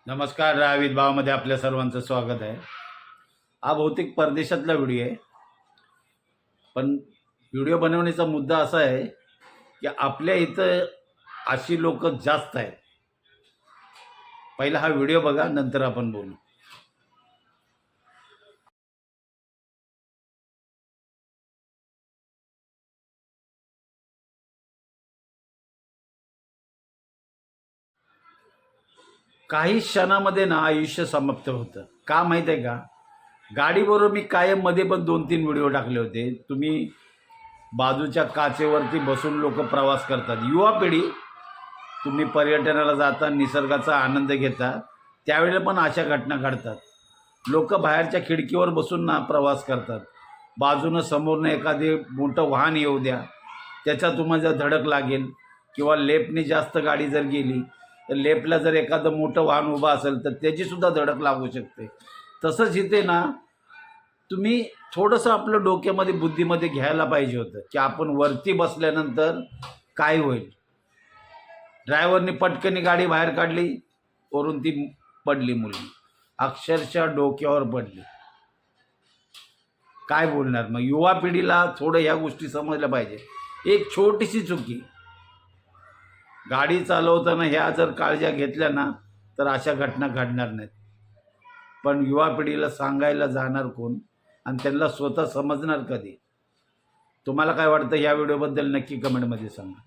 नमस्कार. रावित भावामध्ये आपल्या सर्वांचं स्वागत आहे. हा बहुतेक परदेशातला व्हिडिओ आहे, पण व्हिडिओ बनवण्याचा मुद्दा असा आहे की आपल्या इथं अशी लोक जास्त आहेत. पहिला हा व्हिडिओ बघा, नंतर आपण बोलू. काही क्षणामध्ये ना आयुष्य समाप्त होतं. का माहीत आहे का? गाडीबरोबर मी कायम मध्ये पण 2-3 व्हिडिओ टाकले होते. तुम्ही बाजूच्या काचेवरती बसून लोक प्रवास करतात. युवा पिढी, तुम्ही पर्यटनाला जाता, निसर्गाचा आनंद घेता, त्यावेळेला पण अशा घटना घडतात. लोक बाहेरच्या खिडकीवर बसून ना प्रवास करतात. बाजूनं समोरनं एखादे मोठं वाहन येऊ द्या, त्याचा तुम्हाला धडक लागेल, किंवा लेफ्टने जास्त गाडी जर गेली तर लेफ्टला जर एखादं मोठं वाहन उभं असेल तर त्याचीसुद्धा धडक लागू शकते. तसंच इथे ना तुम्ही थोडंसं आपलं डोक्यामध्ये बुद्धीमध्ये घ्यायला पाहिजे होतं की आपण वरती बसल्यानंतर काय होईल. ड्रायव्हरने पटकनी गाडी बाहेर काढली, वरून ती पडली, मुलगी अक्षरशः डोक्यावर पडली. काय बोलणार मग? युवा पिढीला थोडं ह्या गोष्टी समजल्या पाहिजे. एक छोटीशी चुकी, गाडी चालवताना ह्या जर काळज्या घेतल्या ना तर अशा घटना घडणार नाहीत. पण युवा पिढीला सांगायला जाणार कोण आणि त्यांना स्वतः समजणार कधी? तुम्हाला काय वाटतं? या व्हिडिओबद्दल नक्की कमेंटमध्ये सांगा.